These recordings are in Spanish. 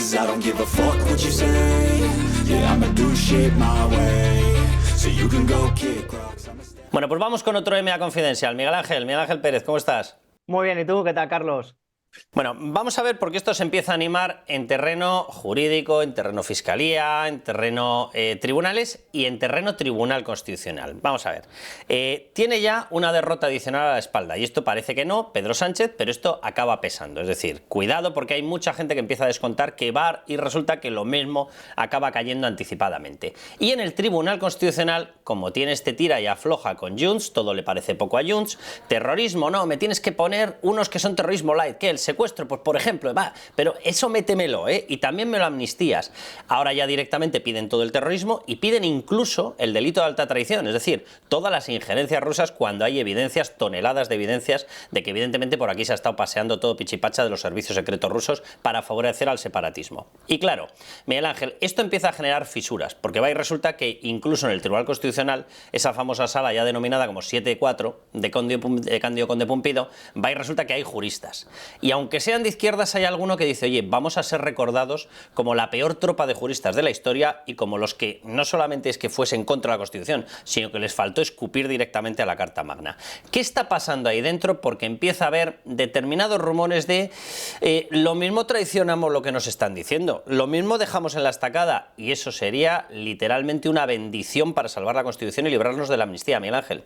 'cause I don't give a fuck what you say. Yeah, I'ma do shit my way, so you can go kick rocks. Bueno, pues vamos con otro MA Confidencial. Miguel Ángel Pérez, ¿cómo estás? Muy bien, ¿y tú qué tal, Carlos? Bueno, vamos a ver porque esto se empieza a animar en terreno jurídico, en terreno fiscalía, en terreno tribunales y en terreno tribunal constitucional. Vamos a ver, tiene ya una derrota adicional a la espalda y esto parece que no, Pedro Sánchez, pero esto acaba pesando. Es decir, cuidado porque hay mucha gente que empieza a descontar que va y resulta que lo mismo acaba cayendo anticipadamente. Y en el tribunal constitucional, como tiene este tira y afloja con Junts, todo le parece poco a Junts, terrorismo, no, me tienes que poner unos que son terrorismo light, que el secuestro, pues por ejemplo, va, pero eso métemelo, y también me lo amnistías. Ahora ya directamente piden todo el terrorismo y piden incluso el delito de alta traición, es decir, todas las injerencias rusas cuando hay evidencias, toneladas de evidencias de que evidentemente por aquí se ha estado paseando todo pichipacha de los servicios secretos rusos para favorecer al separatismo. Y claro, Miguel Ángel, esto empieza a generar fisuras, porque va y resulta que incluso en el Tribunal Constitucional, esa famosa sala ya denominada como 7-4 de Cándido Conde Pumpido, va y resulta que hay juristas. Y aunque sean de izquierdas, hay alguno que dice, oye, vamos a ser recordados como la peor tropa de juristas de la historia y como los que no solamente es que fuesen contra la Constitución, sino que les faltó escupir directamente a la Carta Magna. ¿Qué está pasando ahí dentro? Porque empieza a haber determinados rumores de lo mismo traicionamos lo que nos están diciendo, lo mismo dejamos en la estacada, y eso sería literalmente una bendición para salvar la Constitución y librarnos de la amnistía, Miguel Ángel.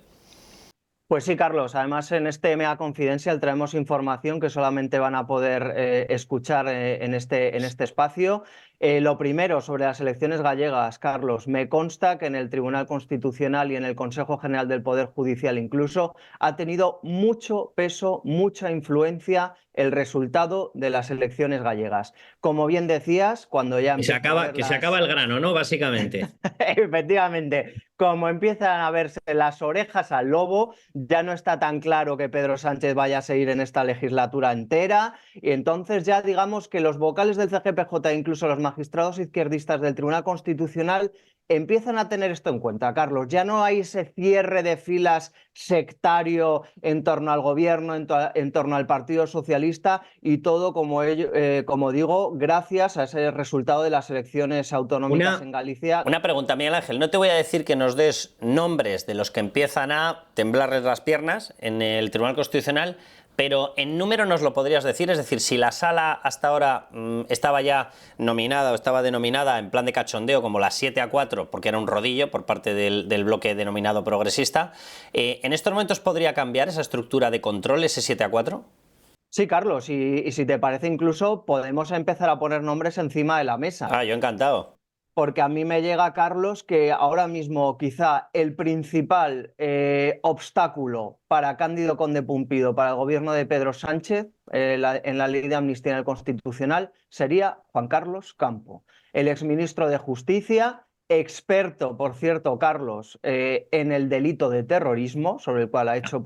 Pues sí, Carlos. Además, en este MA Confidencial traemos información que solamente van a poder escuchar en este espacio. Lo primero, sobre las elecciones gallegas, Carlos, me consta que en el Tribunal Constitucional y en el Consejo General del Poder Judicial incluso ha tenido mucho peso, mucha influencia el resultado de las elecciones gallegas. Como bien decías, cuando ya se acaba el grano, ¿no? Básicamente. Efectivamente, como empiezan a verse las orejas al lobo, ya no está tan claro que Pedro Sánchez vaya a seguir en esta legislatura entera, y entonces ya digamos que los vocales del CGPJ e incluso los magistrados izquierdistas del Tribunal Constitucional empiezan a tener esto en cuenta, Carlos. Ya no hay ese cierre de filas sectario en torno al gobierno, en torno al Partido Socialista, y todo, como digo, gracias a ese resultado de las elecciones autonómicas en Galicia. Una pregunta, Miguel Ángel. No te voy a decir que nos des nombres de los que empiezan a temblarles las piernas en el Tribunal Constitucional, pero en número nos lo podrías decir, es decir, si la sala hasta ahora estaba ya nominada o estaba denominada en plan de cachondeo como la 7-4, porque era un rodillo por parte del bloque denominado progresista, ¿en estos momentos podría cambiar esa estructura de control, ese 7-4? Sí, Carlos, y si te parece incluso podemos empezar a poner nombres encima de la mesa. Ah, yo encantado. Porque a mí me llega, Carlos, que ahora mismo quizá el principal obstáculo para Cándido Conde Pumpido, para el gobierno de Pedro Sánchez, en la ley de amnistía en el Constitucional, sería Juan Carlos Campo, el exministro de Justicia, experto, por cierto, Carlos, en el delito de terrorismo, sobre el cual ha hecho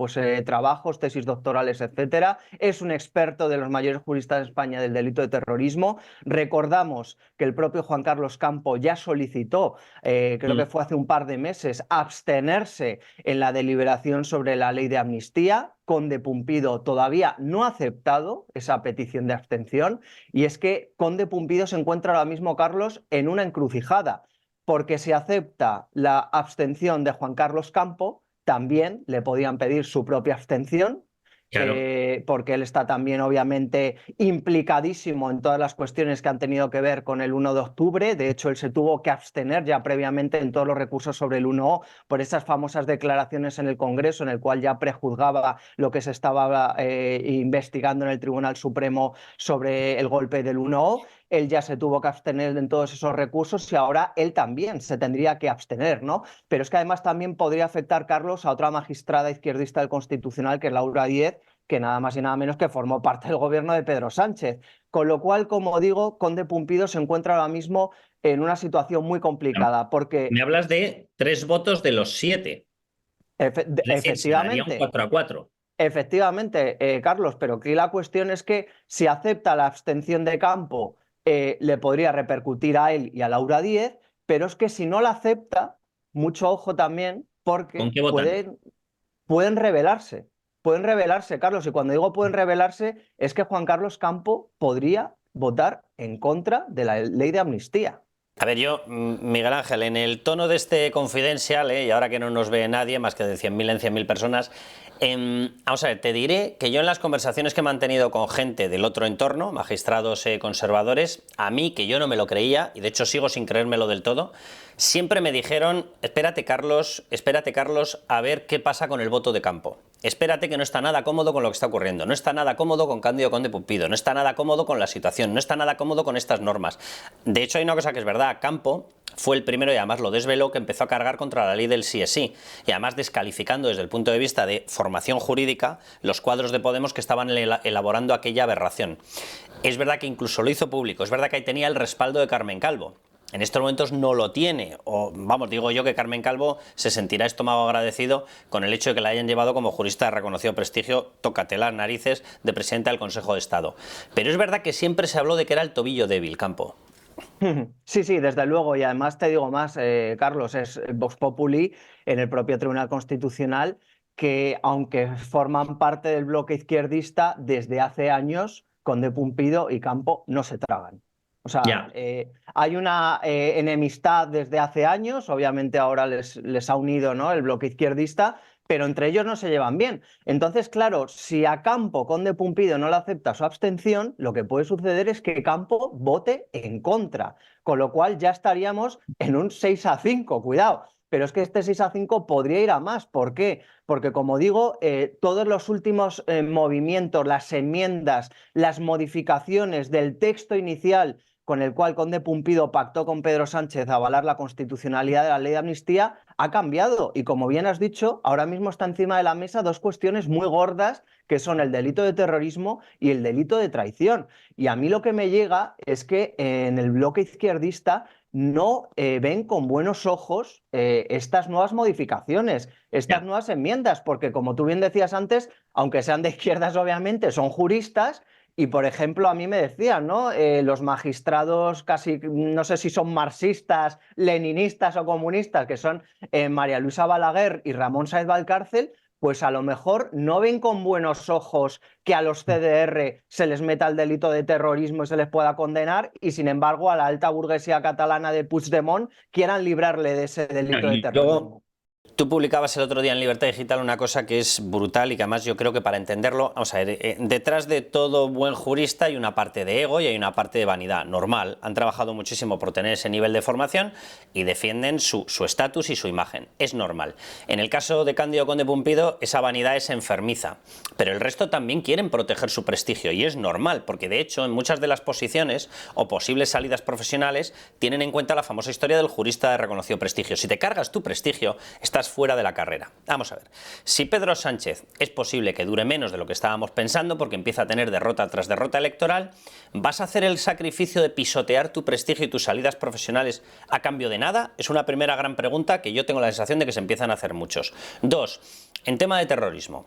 trabajos, tesis doctorales, etcétera. Es un experto de los mayores juristas de España del delito de terrorismo. Recordamos que el propio Juan Carlos Campo ya solicitó, creo que fue hace un par de meses, abstenerse en la deliberación sobre la ley de amnistía. Conde Pumpido todavía no ha aceptado esa petición de abstención, y es que Conde Pumpido se encuentra ahora mismo, Carlos, en una encrucijada, porque si acepta la abstención de Juan Carlos Campo, también le podían pedir su propia abstención. Claro. Porque él está también obviamente implicadísimo en todas las cuestiones que han tenido que ver con el 1 de octubre. De hecho, él se tuvo que abstener ya previamente en todos los recursos sobre el 1O por esas famosas declaraciones en el Congreso, en el cual ya prejuzgaba lo que se estaba investigando en el Tribunal Supremo sobre el golpe del 1O. Él ya se tuvo que abstener en todos esos recursos y ahora él también se tendría que abstener, ¿no? Pero es que además también podría afectar, Carlos, a otra magistrada izquierdista del Constitucional, que es Laura Díez, que nada más y nada menos que formó parte del gobierno de Pedro Sánchez. Con lo cual, como digo, Conde Pumpido se encuentra ahora mismo en una situación muy complicada, porque... Me hablas de 3 votos de los 7. Efectivamente. Un 4-4. Efectivamente, Carlos, pero aquí la cuestión es que si acepta la abstención de Campo, le podría repercutir a él y a Laura Díez, pero es que si no la acepta, mucho ojo también, porque pueden rebelarse. Pueden rebelarse, Carlos, y cuando digo pueden rebelarse es que Juan Carlos Campo podría votar en contra de la ley de amnistía. A ver, yo, Miguel Ángel, en el tono de este Confidencial, y ahora que no nos ve nadie, más que de 100.000 en 100.000 personas, vamos a ver, te diré que yo en las conversaciones que he mantenido con gente del otro entorno, magistrados conservadores, a mí, que yo no me lo creía, y de hecho sigo sin creérmelo del todo, siempre me dijeron, espérate Carlos, a ver qué pasa con el voto de campo. Espérate, que no está nada cómodo con lo que está ocurriendo, no está nada cómodo con Cándido Conde Pumpido, no está nada cómodo con la situación, no está nada cómodo con estas normas. De hecho, hay una cosa que es verdad, Campo fue el primero, y además lo desveló, que empezó a cargar contra la ley del sí es sí, y además descalificando desde el punto de vista de formación jurídica los cuadros de Podemos que estaban elaborando aquella aberración. Es verdad que incluso lo hizo público, es verdad que ahí tenía el respaldo de Carmen Calvo. En estos momentos no lo tiene, o vamos, digo yo que Carmen Calvo se sentirá estómago agradecido con el hecho de que la hayan llevado como jurista de reconocido prestigio, tócate las narices, de presidenta del Consejo de Estado. Pero es verdad que siempre se habló de que era el tobillo débil, Campo. Sí, sí, desde luego, y además te digo más, Carlos, es Vox Populi en el propio Tribunal Constitucional, que aunque forman parte del bloque izquierdista, desde hace años, Conde Pumpido y Campo no se tragan. O sea, hay una enemistad desde hace años, obviamente ahora les ha unido, ¿no?, el bloque izquierdista, pero entre ellos no se llevan bien. Entonces, claro, si a Campo Conde Pumpido no le acepta su abstención, lo que puede suceder es que Campo vote en contra, con lo cual ya estaríamos en un 6-5, cuidado. Pero es que este 6-5 podría ir a más. ¿Por qué? Porque, como digo, todos los últimos movimientos, las enmiendas, las modificaciones del texto inicial con el cual Conde Pumpido pactó con Pedro Sánchez a avalar la constitucionalidad de la ley de amnistía, ha cambiado. Y como bien has dicho, ahora mismo está encima de la mesa dos cuestiones muy gordas, que son el delito de terrorismo y el delito de traición. Y a mí lo que me llega es que en el bloque izquierdista no ven con buenos ojos estas nuevas modificaciones, estas nuevas enmiendas, porque como tú bien decías antes, aunque sean de izquierdas obviamente, son juristas. Y, por ejemplo, a mí me decían, ¿no?, los magistrados casi, no sé si son marxistas, leninistas o comunistas, que son María Luisa Balaguer y Ramón Sáenz Valcárcel, pues a lo mejor no ven con buenos ojos que a los CDR se les meta el delito de terrorismo y se les pueda condenar, y sin embargo a la alta burguesía catalana de Puigdemont quieran librarle de ese delito de terrorismo. Tú publicabas el otro día en Libertad Digital una cosa que es brutal y que además yo creo que para entenderlo, vamos a ver, detrás de todo buen jurista hay una parte de ego y hay una parte de vanidad, normal. Han trabajado muchísimo por tener ese nivel de formación y defienden su estatus y su imagen, es normal. En el caso de Cándido Conde Pumpido, esa vanidad es enfermiza, pero el resto también quieren proteger su prestigio y es normal, porque de hecho en muchas de las posiciones o posibles salidas profesionales tienen en cuenta la famosa historia del jurista de reconocido prestigio. Si te cargas tu prestigio, estás fuera de la carrera. Vamos a ver, si Pedro Sánchez es posible que dure menos de lo que estábamos pensando porque empieza a tener derrota tras derrota electoral, ¿vas a hacer el sacrificio de pisotear tu prestigio y tus salidas profesionales a cambio de nada? Es una primera gran pregunta que yo tengo la sensación de que se empiezan a hacer muchos. Dos, en tema de terrorismo.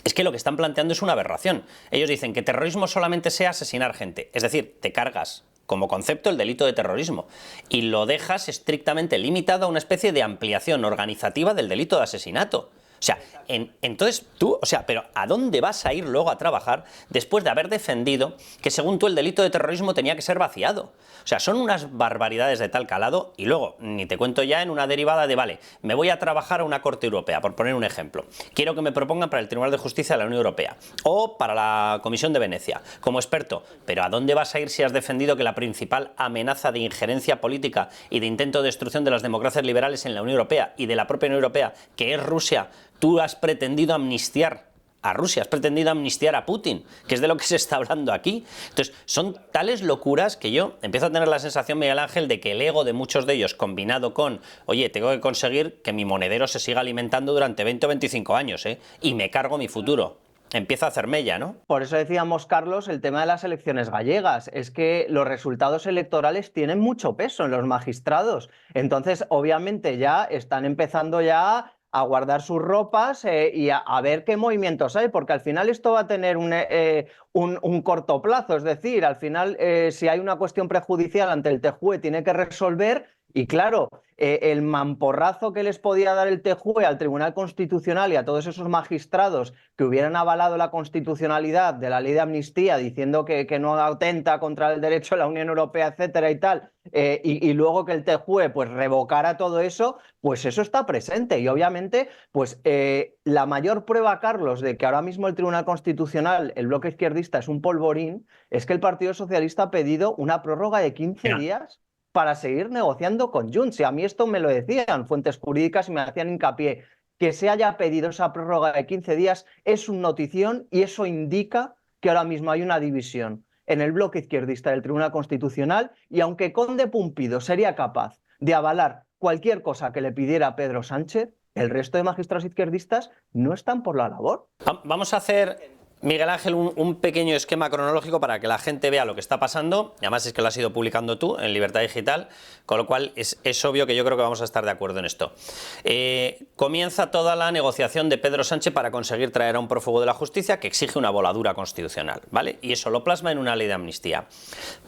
Es que lo que están planteando es una aberración. Ellos dicen que terrorismo solamente sea asesinar gente, es decir, te cargas como concepto el delito de terrorismo y lo dejas estrictamente limitado a una especie de ampliación organizativa del delito de asesinato. O sea, entonces tú, pero ¿a dónde vas a ir luego a trabajar después de haber defendido que según tú el delito de terrorismo tenía que ser vaciado? O sea, son unas barbaridades de tal calado y luego, ni te cuento ya en una derivada de, vale, me voy a trabajar a una Corte Europea, por poner un ejemplo. Quiero que me propongan para el Tribunal de Justicia de la Unión Europea o para la Comisión de Venecia, como experto. Pero ¿a dónde vas a ir si has defendido que la principal amenaza de injerencia política y de intento de destrucción de las democracias liberales en la Unión Europea y de la propia Unión Europea, que es Rusia, tú has pretendido amnistiar a Rusia, has pretendido amnistiar a Putin, que es de lo que se está hablando aquí? Entonces, son tales locuras que yo empiezo a tener la sensación, Miguel Ángel, de que el ego de muchos de ellos, combinado con, oye, tengo que conseguir que mi monedero se siga alimentando durante 20 o 25 años, y me cargo mi futuro, empieza a hacer mella, ¿no? Por eso decíamos, Carlos, el tema de las elecciones gallegas. Es que los resultados electorales tienen mucho peso en los magistrados. Entonces, obviamente, ya están empezando ya a guardar sus ropas y a ver qué movimientos hay, porque al final esto va a tener un corto plazo. Es decir, al final, si hay una cuestión prejudicial ante el TJUE, tiene que resolver, Y claro, el mamporrazo que les podía dar el TJUE al Tribunal Constitucional y a todos esos magistrados que hubieran avalado la constitucionalidad de la ley de amnistía diciendo que no atenta contra el derecho de la Unión Europea, etcétera y tal, y luego que el TJUE pues revocara todo eso, pues eso está presente. Y obviamente, pues la mayor prueba, Carlos, de que ahora mismo el Tribunal Constitucional, el bloque izquierdista, es un polvorín, es que el Partido Socialista ha pedido una prórroga de 15 días para seguir negociando con Junts. Y a mí esto me lo decían fuentes jurídicas y me hacían hincapié. Que se haya pedido esa prórroga de 15 días es un notición y eso indica que ahora mismo hay una división en el bloque izquierdista del Tribunal Constitucional y aunque Conde Pumpido sería capaz de avalar cualquier cosa que le pidiera Pedro Sánchez, el resto de magistrados izquierdistas no están por la labor. Vamos a hacer, Miguel Ángel, un pequeño esquema cronológico para que la gente vea lo que está pasando. Además es que lo has ido publicando tú en Libertad Digital, con lo cual es obvio que yo creo que vamos a estar de acuerdo en esto. Comienza toda la negociación de Pedro Sánchez para conseguir traer a un prófugo de la justicia que exige una voladura constitucional, ¿vale? Y eso lo plasma en una ley de amnistía.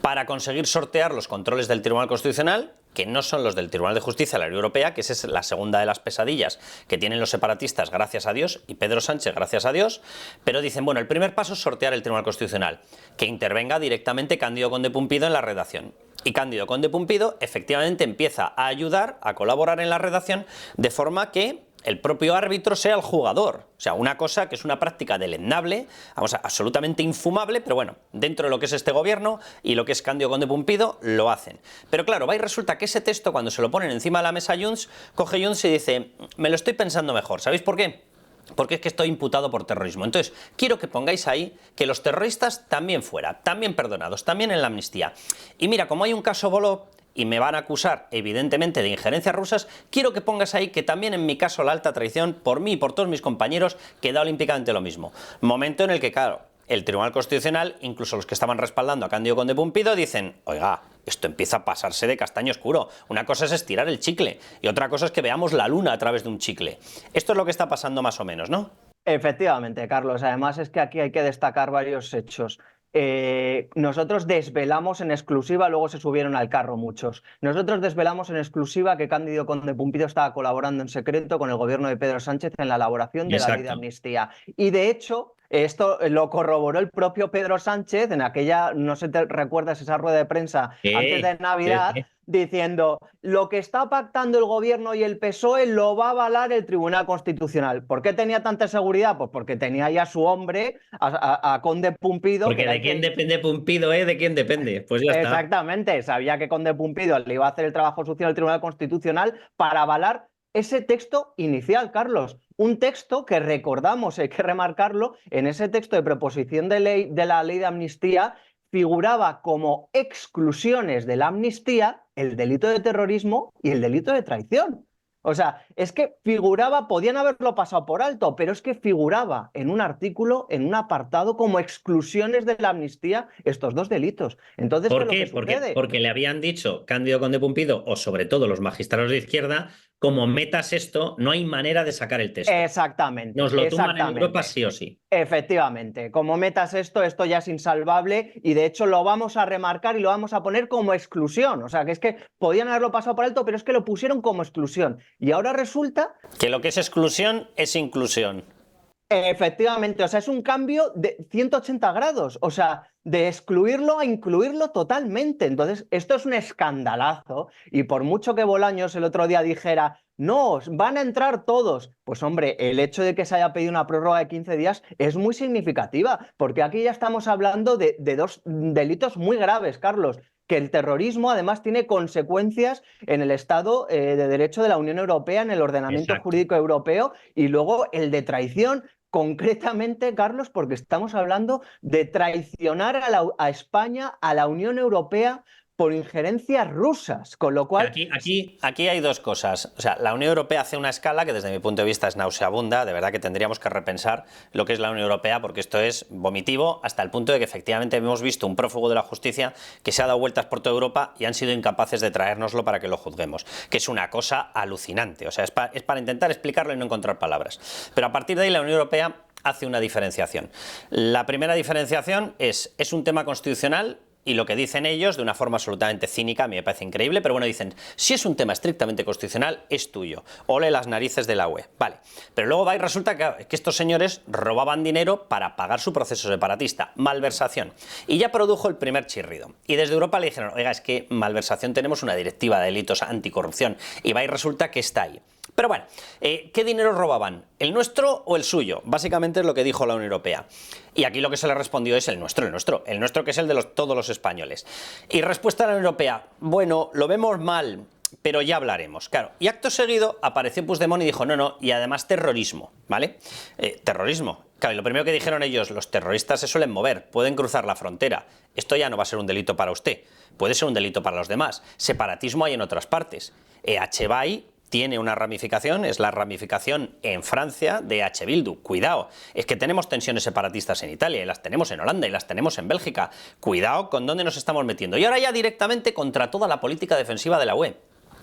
Para conseguir sortear los controles del Tribunal Constitucional, que no son los del Tribunal de Justicia de la Unión Europea, que esa es la segunda de las pesadillas que tienen los separatistas, gracias a Dios, y Pedro Sánchez, gracias a Dios, pero dicen, bueno, el primer paso es sortear el Tribunal Constitucional, que intervenga directamente Cándido Conde Pumpido en la redacción. Y Cándido Conde Pumpido efectivamente empieza a ayudar, a colaborar en la redacción, de forma que el propio árbitro sea el jugador. O sea, una cosa que es una práctica deleznable, vamos, absolutamente infumable, pero bueno, dentro de lo que es este gobierno y lo que es Cándido Conde Pumpido, lo hacen. Pero claro, va y resulta que ese texto, cuando se lo ponen encima de la mesa Junts, coge Junts y dice, me lo estoy pensando mejor. ¿Sabéis por qué? Porque es que estoy imputado por terrorismo. Entonces, quiero que pongáis ahí que los terroristas también fuera, también perdonados, también en la amnistía. Y mira, como hay un caso Voló, y me van a acusar evidentemente de injerencias rusas, quiero que pongas ahí que también en mi caso la alta traición, por mí y por todos mis compañeros, queda olímpicamente lo mismo. Momento en el que, claro, el Tribunal Constitucional, incluso los que estaban respaldando a Cándido Conde Pumpido, dicen, oiga, esto empieza a pasarse de castaño oscuro. Una cosa es estirar el chicle y otra cosa es que veamos la luna a través de un chicle. Esto es lo que está pasando más o menos, ¿no? Efectivamente, Carlos. Además es que aquí hay que destacar varios hechos. Nosotros desvelamos en exclusiva, luego se subieron al carro muchos. Nosotros desvelamos en exclusiva que Cándido Conde Pumpido estaba colaborando en secreto con el gobierno de Pedro Sánchez en la elaboración de la ley de amnistía. Y de hecho, esto lo corroboró el propio Pedro Sánchez en aquella, no sé si te recuerdas esa rueda de prensa antes de Navidad, diciendo lo que está pactando el gobierno y el PSOE lo va a avalar el Tribunal Constitucional. ¿Por qué tenía tanta seguridad? Pues porque tenía ya a su hombre, a Conde Pumpido. Porque de quién depende Pumpido, ¿De quién depende? Pues ya está. Exactamente, sabía que Conde Pumpido le iba a hacer el trabajo sucio al Tribunal Constitucional para avalar ese texto inicial, Carlos. Un texto que recordamos, hay que remarcarlo, en ese texto de proposición de ley de la ley de amnistía figuraba como exclusiones de la amnistía el delito de terrorismo y el delito de traición. O sea, es que figuraba, podían haberlo pasado por alto, pero es que figuraba en un artículo, en un apartado, como exclusiones de la amnistía estos dos delitos. Entonces, ¿por qué? Porque le habían dicho Cándido Conde Pumpido, o sobre todo los magistrados de izquierda, como metas esto, no hay manera de sacar el texto. Exactamente. Nos lo tumban en Europa sí o sí. Efectivamente. Como metas esto ya es insalvable y de hecho lo vamos a remarcar y lo vamos a poner como exclusión. O sea, que es que podían haberlo pasado por alto, pero es que lo pusieron como exclusión. Y ahora resulta que lo que es exclusión es inclusión. Efectivamente, o sea, es un cambio de 180 grados, o sea, de excluirlo a incluirlo totalmente. Entonces, esto es un escandalazo y por mucho que Bolaños el otro día dijera, no, van a entrar todos, pues hombre, el hecho de que se haya pedido una prórroga de 15 días es muy significativa, porque aquí ya estamos hablando de dos delitos muy graves, Carlos, que el terrorismo además tiene consecuencias en el Estado de Derecho de la Unión Europea, en el ordenamiento jurídico europeo, y luego el de traición. Concretamente, Carlos, porque estamos hablando de traicionar a España, a la Unión Europea, por injerencias rusas, con lo cual... Aquí hay dos cosas. O sea, la Unión Europea hace una escala que desde mi punto de vista es nauseabunda. De verdad que tendríamos que repensar lo que es la Unión Europea, porque esto es vomitivo hasta el punto de que efectivamente hemos visto un prófugo de la justicia que se ha dado vueltas por toda Europa y han sido incapaces de traérnoslo para que lo juzguemos, que es una cosa alucinante. O sea, es para intentar explicarlo y no encontrar palabras. Pero a partir de ahí la Unión Europea hace una diferenciación. La primera diferenciación es un tema constitucional y lo que dicen ellos, de una forma absolutamente cínica, a mí me parece increíble, pero bueno, dicen, si es un tema estrictamente constitucional, es tuyo. Ole las narices de la UE. Vale. Pero luego va y resulta que estos señores robaban dinero para pagar su proceso separatista. Malversación. Y ya produjo el primer chirrido. Y desde Europa le dijeron, oiga, es que malversación tenemos una directiva de delitos anticorrupción. Y va y resulta que está ahí. Pero bueno, ¿qué dinero robaban? ¿El nuestro o el suyo? Básicamente es lo que dijo la Unión Europea. Y aquí lo que se le respondió es el nuestro que es el de todos los españoles. Y respuesta de la Unión Europea, bueno, lo vemos mal, pero ya hablaremos. Claro, y acto seguido apareció Puigdemont y dijo, no, y además terrorismo, ¿vale? Terrorismo. Claro, y lo primero que dijeron ellos, los terroristas se suelen mover, pueden cruzar la frontera. Esto ya no va a ser un delito para usted, puede ser un delito para los demás. Separatismo hay en otras partes. EH-BAI tiene una ramificación, es la ramificación en Francia de H. Bildu. Cuidado, es que tenemos tensiones separatistas en Italia, y las tenemos en Holanda, y las tenemos en Bélgica. Cuidado con dónde nos estamos metiendo. Y ahora ya directamente contra toda la política defensiva de la UE.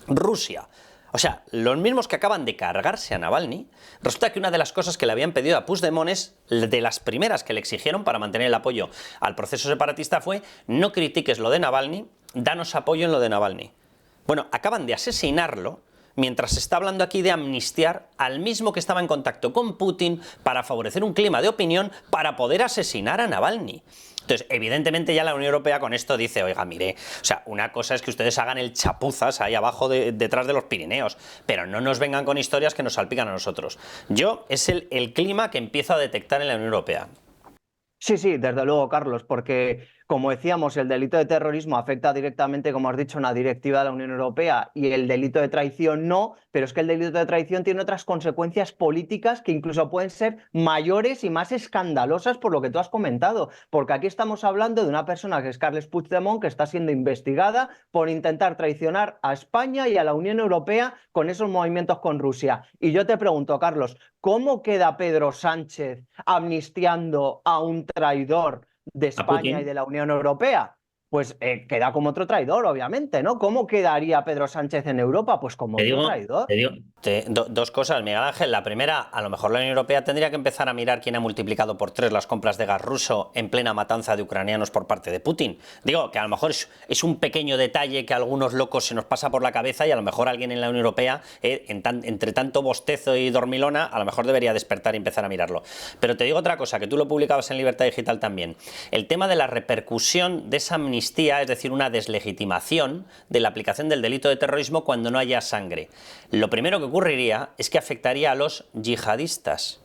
Rusia. O sea, los mismos que acaban de cargarse a Navalny, resulta que una de las cosas que le habían pedido a Puigdemont es, de las primeras que le exigieron para mantener el apoyo al proceso separatista fue, no critiques lo de Navalny, danos apoyo en lo de Navalny. Bueno, acaban de asesinarlo, mientras se está hablando aquí de amnistiar al mismo que estaba en contacto con Putin para favorecer un clima de opinión para poder asesinar a Navalny. Entonces, evidentemente ya la Unión Europea con esto dice, oiga, mire, o sea, una cosa es que ustedes hagan el chapuzas ahí abajo detrás de los Pirineos, pero no nos vengan con historias que nos salpican a nosotros. Es el clima que empiezo a detectar en la Unión Europea. Sí, desde luego, Carlos, porque como decíamos, el delito de terrorismo afecta directamente, como has dicho, a una directiva de la Unión Europea y el delito de traición no, pero es que el delito de traición tiene otras consecuencias políticas que incluso pueden ser mayores y más escandalosas por lo que tú has comentado, porque aquí estamos hablando de una persona que es Carles Puigdemont, que está siendo investigada por intentar traicionar a España y a la Unión Europea con esos movimientos con Rusia. Y yo te pregunto, Carlos, ¿cómo queda Pedro Sánchez amnistiando a un traidor de España y de la Unión Europea? Pues queda como otro traidor, obviamente, ¿no? ¿Cómo quedaría Pedro Sánchez en Europa? Pues como otro traidor. Dos cosas, Miguel Ángel. La primera, a lo mejor la Unión Europea tendría que empezar a mirar quién ha multiplicado por 3 las compras de gas ruso en plena matanza de ucranianos por parte de Putin. Digo, que a lo mejor es un pequeño detalle que a algunos locos se nos pasa por la cabeza y a lo mejor alguien en la Unión Europea, entre tanto bostezo y dormilona, a lo mejor debería despertar y empezar a mirarlo. Pero te digo otra cosa, que tú lo publicabas en Libertad Digital también. El tema de la repercusión de esa amnistía, es decir, una deslegitimación de la aplicación del delito de terrorismo cuando no haya sangre. Lo primero que ocurriría es que afectaría a los yihadistas.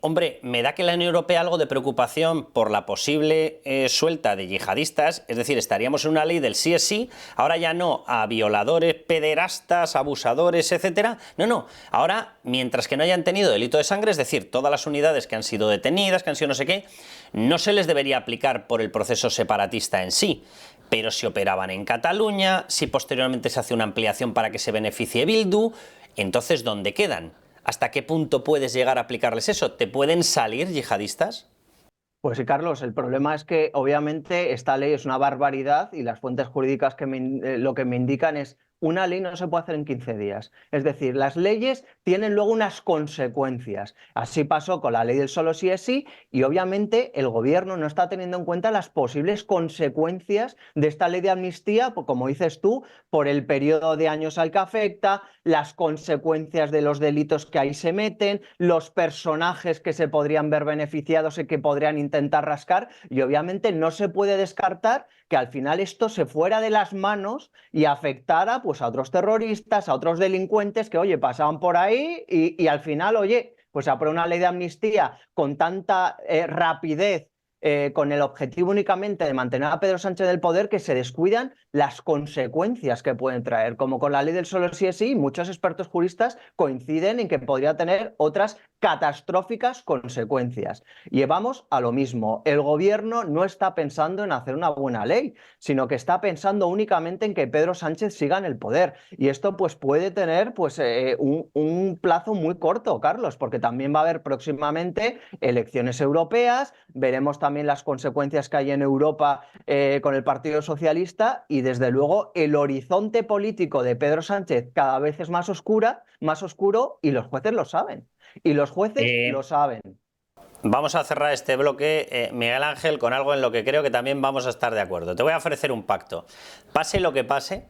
Hombre, me da que la Unión Europea algo de preocupación por la posible suelta de yihadistas, es decir, estaríamos en una ley del sí es sí, ahora ya no a violadores, pederastas, abusadores, etcétera. No, ahora, mientras que no hayan tenido delito de sangre, es decir, todas las unidades que han sido detenidas, que han sido no sé qué, no se les debería aplicar por el proceso separatista en sí. Pero si operaban en Cataluña, si posteriormente se hace una ampliación para que se beneficie Bildu, entonces ¿dónde quedan? ¿Hasta qué punto puedes llegar a aplicarles eso? ¿Te pueden salir yihadistas? Pues sí, Carlos, el problema es que obviamente esta ley es una barbaridad y las fuentes jurídicas lo que me indican es una ley no se puede hacer en 15 días. Es decir, las leyes tienen luego unas consecuencias. Así pasó con la ley del solo sí es sí y obviamente el gobierno no está teniendo en cuenta las posibles consecuencias de esta ley de amnistía, pues, como dices tú, por el periodo de años al que afecta, las consecuencias de los delitos que ahí se meten, los personajes que se podrían ver beneficiados y que podrían intentar rascar y obviamente no se puede descartar que al final esto se fuera de las manos y afectara pues a otros terroristas, a otros delincuentes que, oye, pasaban por ahí y al final, oye, pues se aprueba una ley de amnistía con tanta rapidez, con el objetivo únicamente de mantener a Pedro Sánchez del poder, que se descuidan las consecuencias que pueden traer. Como con la ley del solo sí es sí, muchos expertos juristas coinciden en que podría tener otras catastróficas consecuencias. Y vamos a lo mismo, el gobierno no está pensando en hacer una buena ley, sino que está pensando únicamente en que Pedro Sánchez siga en el poder. Y esto pues puede tener pues, un plazo muy corto, Carlos, porque también va a haber próximamente elecciones europeas, veremos también las consecuencias que hay en Europa con el Partido Socialista y desde luego el horizonte político de Pedro Sánchez cada vez es más oscuro y los jueces lo saben. Y los jueces lo saben. Vamos a cerrar este bloque, Miguel Ángel, con algo en lo que creo que también vamos a estar de acuerdo. Te voy a ofrecer un pacto. Pase lo que pase,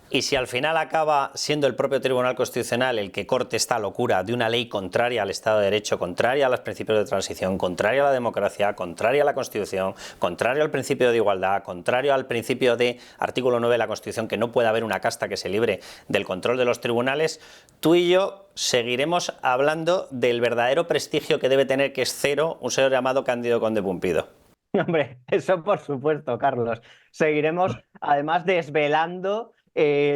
y si al final acaba siendo el propio Tribunal Constitucional el que corte esta locura de una ley contraria al Estado de Derecho, contraria a los principios de transición, contraria a la democracia, contraria a la Constitución, contraria al principio de igualdad, contrario al principio de artículo 9 de la Constitución, que no puede haber una casta que se libre del control de los tribunales, tú y yo seguiremos hablando del verdadero prestigio que debe tener, que es cero, un señor llamado Cándido Conde Pumpido. Hombre, eso por supuesto, Carlos. Seguiremos además desvelando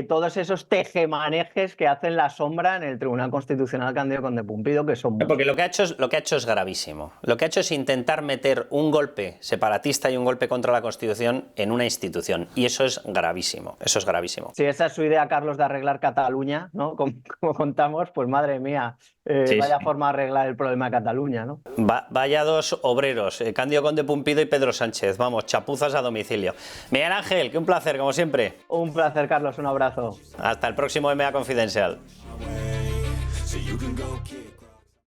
todos esos tejemanejes que hacen la sombra en el Tribunal Constitucional Cándido Conde Pumpido, que son muchos. Porque lo que ha hecho es gravísimo. Lo que ha hecho es intentar meter un golpe separatista y un golpe contra la Constitución en una institución. Y eso es gravísimo. Eso es gravísimo. Si esa es su idea, Carlos, de arreglar Cataluña, ¿no? Como contamos, pues madre mía, vaya forma de arreglar el problema de Cataluña, ¿no? Vaya dos obreros, Cándido Conde Pumpido y Pedro Sánchez. Vamos, chapuzas a domicilio. Miguel Ángel, que un placer, como siempre. Un placer, Carlos, un abrazo. Hasta el próximo MA Confidencial. So you can go kick